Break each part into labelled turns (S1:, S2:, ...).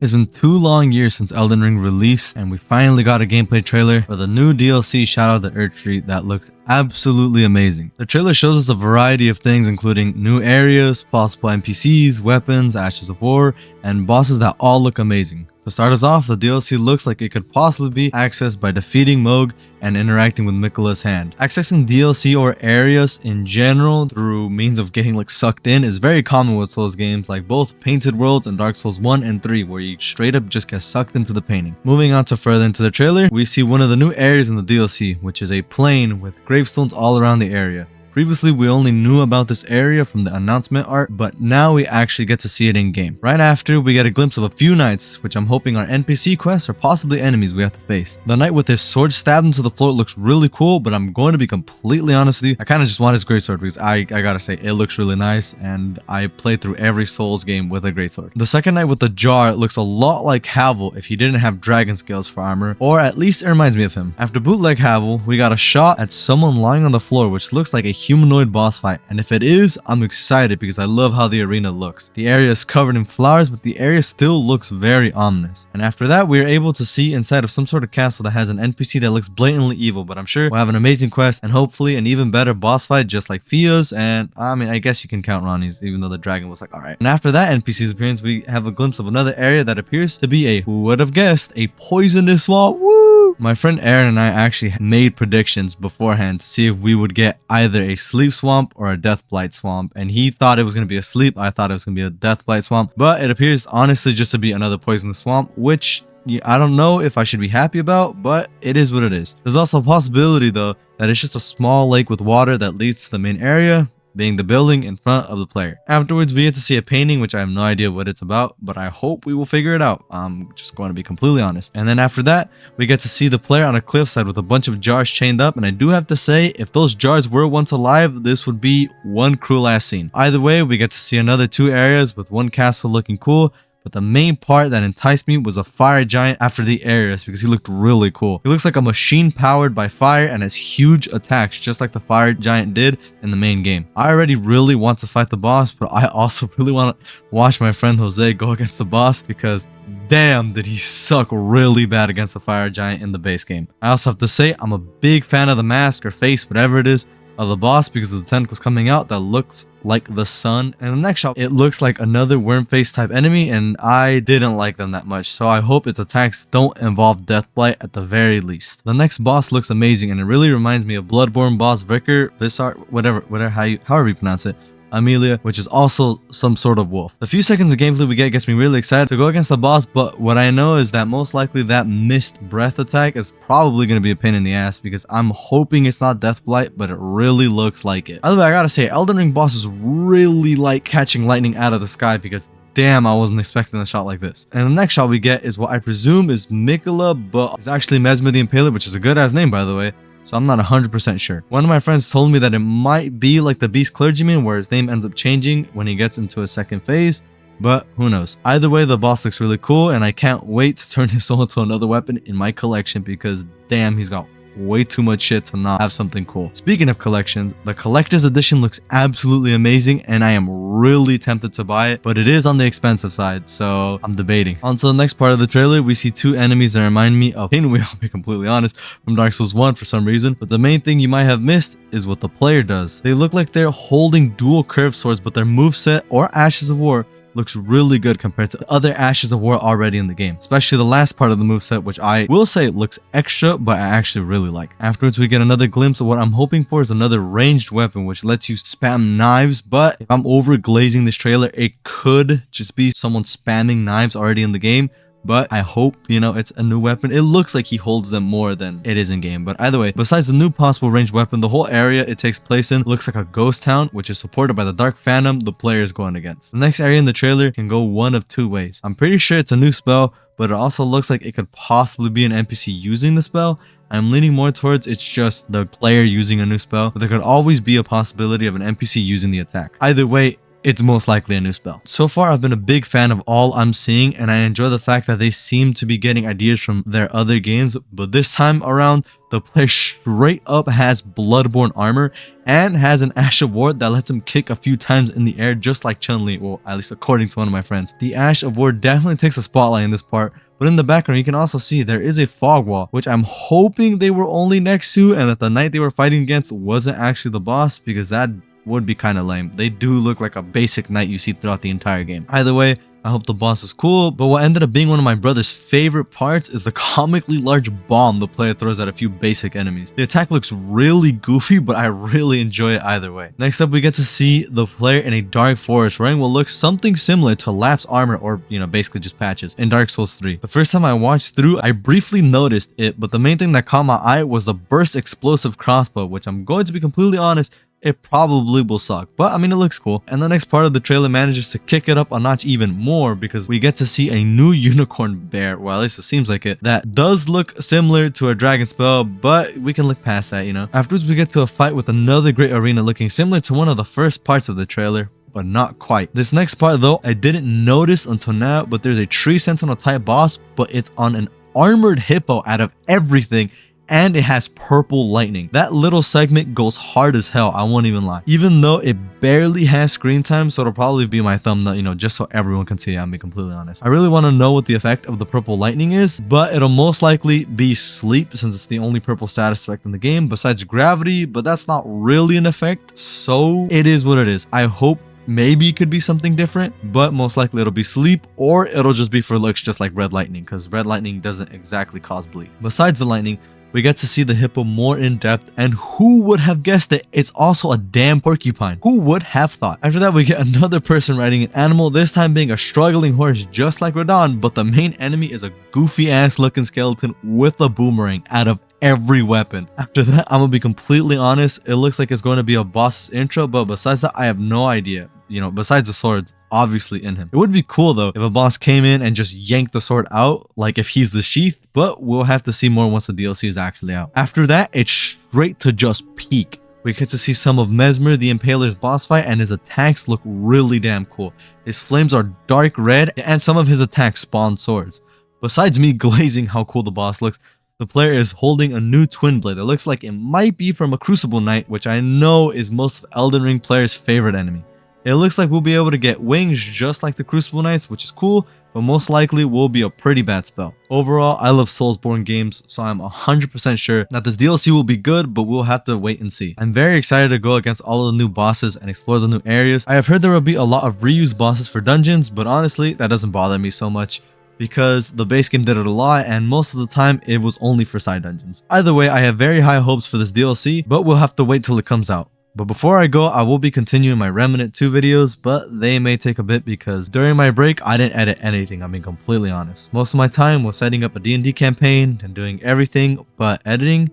S1: It's been 2 long years since Elden Ring released, and we finally got a gameplay trailer for the new DLC Shadow of the Erdtree that looks absolutely amazing. The trailer shows us a variety of things, including new areas, possible NPCs, weapons, ashes of war, and bosses that all look amazing. To start us off, the DLC looks like it could possibly be accessed by defeating Moog and interacting with Miquella's hand. Accessing DLC or areas in general through means of getting sucked in is very common with Souls games like both Painted Worlds and Dark Souls 1 and 3, where you straight up just get sucked into the painting. Moving on to further into the trailer, we see one of the new areas in the DLC, which is a plain with gravestones all around the area. Previously, we only knew about this area from the announcement art, but now we actually get to see it in game. Right after, we get a glimpse of a few knights, which I'm hoping are NPC quests or possibly enemies we have to face. The knight with his sword stabbed into the floor looks really cool, but I'm going to be completely honest with you, I kind of just want his greatsword because I gotta say, it looks really nice, and I played through every Souls game with a greatsword. The second knight with the jar looks a lot like Havel if he didn't have dragon scales for armor, or at least it reminds me of him. After bootleg Havel, we got a shot at someone lying on the floor, which looks like a humanoid boss fight, and if it is, I'm excited because I love how the arena looks. The area is covered in flowers, but the area still looks very ominous. And after that, we are able to see inside of some sort of castle that has an NPC that looks blatantly evil, but I'm sure we'll have an amazing quest and hopefully an even better boss fight just like Fia's, and I mean, I guess you can count Ronnie's, even though the dragon was like, alright. And after that NPC's appearance, we have a glimpse of another area that appears to be a, who would have guessed, a poisonous swamp. Woo! My friend Aaron and I actually made predictions beforehand to see if we would get either a sleep swamp or a death blight swamp, and he thought it was going to be a sleep, I thought it was going to be a death blight swamp, but it appears honestly just to be another poisonous swamp, which I don't know if I should be happy about, but it is what it is. There's also a possibility though that it's just a small lake with water that leads to the main area, being the building in front of the player. Afterwards, we get to see a painting, which I have no idea what it's about, but I hope we will figure it out. I'm just going to be completely honest. And then after that, we get to see the player on a cliffside with a bunch of jars chained up, and I do have to say, if those jars were once alive, this would be one cruel ass scene. Either way, we get to see another 2 areas with one castle looking cool, but the main part that enticed me was a fire giant after the areas because he looked really cool. He looks like a machine powered by fire and has huge attacks just like the fire giant did in the main game. I already really want to fight the boss, but I also really want to watch my friend Jose go against the boss because damn did he suck really bad against the fire giant in the base game. I also have to say I'm a big fan of the mask or face, whatever it is, of the boss because of the tentacles coming out that looks like the sun. And the next shot, it looks like another worm face type enemy, and I didn't like them that much, so I hope its attacks don't involve death blight at the very least. The next boss looks amazing, and it really reminds me of Bloodborne boss Vicar, Visar, whatever however you pronounce it, Amelia, which is also some sort of wolf. The few seconds of gameplay we get gets me really excited to go against the boss, but what I know is that most likely that missed breath attack is probably going to be a pain in the ass because I'm hoping it's not death blight, but it really looks like it. Other way, I gotta say, Elden Ring bosses really like catching lightning out of the sky because damn, I wasn't expecting a shot like this. And the next shot we get is what I presume is Miquella, but it's actually Mesmer the Impaler, which is a good ass name by the way. So I'm not 100% sure. One of my friends told me that it might be like the Beast Clergyman where his name ends up changing when he gets into a second phase, but who knows. Either way, the boss looks really cool and I can't wait to turn his soul into another weapon in my collection because damn, he's got way too much shit to not have something cool. Speaking of collections, the collector's edition looks absolutely amazing and I am really tempted to buy it, but it is on the expensive side, so I'm debating. On to the next part of the trailer, we see 2 enemies that remind me of Pinwheel, I'll be completely honest, from Dark Souls 1 for some reason, but the main thing you might have missed is what the player does. They look like they're holding dual curved swords, but their moveset or Ashes of War looks really good compared to other Ashes of War already in the game, especially the last part of the moveset, which I will say looks extra, but I actually really like. Afterwards, we get another glimpse of what I'm hoping for is another ranged weapon, which lets you spam knives, but if I'm over glazing this trailer, it could just be someone spamming knives already in the game. But I hope, it's a new weapon. It looks like he holds them more than it is in game. But either way, besides the new possible ranged weapon, the whole area it takes place in looks like a ghost town, which is supported by the Dark Phantom the player is going against. The next area in the trailer can go one of 2 ways. I'm pretty sure it's a new spell, but it also looks like it could possibly be an NPC using the spell. I'm leaning more towards it's just the player using a new spell, but there could always be a possibility of an NPC using the attack. Either way, it's most likely a new spell. So far, I've been a big fan of all I'm seeing, and I enjoy the fact that they seem to be getting ideas from their other games, but this time around, the player straight up has Bloodborne armor and has an Ash of War that lets him kick a few times in the air just like Chun-Li, well, at least according to one of my friends. The Ash of War definitely takes a spotlight in this part, but in the background you can also see there is a fog wall, which I'm hoping they were only next to and that the knight they were fighting against wasn't actually the boss, because that would be kind of lame. They do look like a basic knight you see throughout the entire game. Either way, I hope the boss is cool, but what ended up being one of my brother's favorite parts is the comically large bomb the player throws at a few basic enemies. The attack looks really goofy, but I really enjoy it either way. Next up, we get to see the player in a dark forest wearing what looks something similar to Lap's armor, or basically just patches, in Dark Souls 3. The first time I watched through, I briefly noticed it, but the main thing that caught my eye was the burst explosive crossbow, which I'm going to be completely honest, it probably will suck, but I mean, it looks cool. And the next part of the trailer manages to kick it up a notch even more, because we get to see a new unicorn bear, well, at least it seems like it, that does look similar to a dragon spell, but we can look past that, Afterwards, we get to a fight with another great arena looking similar to one of the first parts of the trailer, but not quite. This next part though, I didn't notice until now, but there's a tree sentinel type boss, but it's on an armored hippo out of everything, and it has purple lightning. That little segment goes hard as hell, I won't even lie. Even though it barely has screen time, so it'll probably be my thumbnail, just so everyone can see it, I'll be completely honest. I really want to know what the effect of the purple lightning is, but it'll most likely be sleep, since it's the only purple status effect in the game besides gravity, but that's not really an effect, so it is what it is. I hope maybe it could be something different, but most likely it'll be sleep, or it'll just be for looks, just like red lightning, because red lightning doesn't exactly cause bleed. Besides the lightning, we get to see the hippo more in depth, and who would have guessed it, it's also a damn porcupine. Who would have thought? After that, we get another person riding an animal, this time being a struggling horse just like Radon, but the main enemy is a goofy ass looking skeleton with a boomerang out of every weapon. After that, I'm gonna be completely honest, it looks like it's going to be a boss's intro, but besides that, I have no idea. Besides the swords obviously in him. It would be cool though if a boss came in and just yanked the sword out, like if he's the sheath, but we'll have to see more once the DLC is actually out. After that, it's straight to just peak. We get to see some of Mesmer the Impaler's boss fight, and his attacks look really damn cool. His flames are dark red, and some of his attacks spawn swords. Besides me glazing how cool the boss looks, the player is holding a new twin blade that looks like it might be from a Crucible Knight, which I know is most of Elden Ring players' favorite enemy. It looks like we'll be able to get wings just like the Crucible Knights, which is cool, but most likely will be a pretty bad spell. Overall, I love Soulsborne games, so I'm 100% sure that this DLC will be good, but we'll have to wait and see. I'm very excited to go against all of the new bosses and explore the new areas. I have heard there will be a lot of reused bosses for dungeons, but honestly, that doesn't bother me so much, because the base game did it a lot, and most of the time it was only for side dungeons. Either way, I have very high hopes for this DLC, but we'll have to wait till it comes out. But before I go, I will be continuing my Remnant 2 videos, but they may take a bit because during my break, I didn't edit anything, I'm being completely honest. Most of my time was setting up a D&D campaign and doing everything but editing.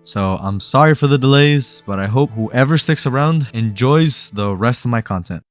S1: So I'm sorry for the delays, but I hope whoever sticks around enjoys the rest of my content.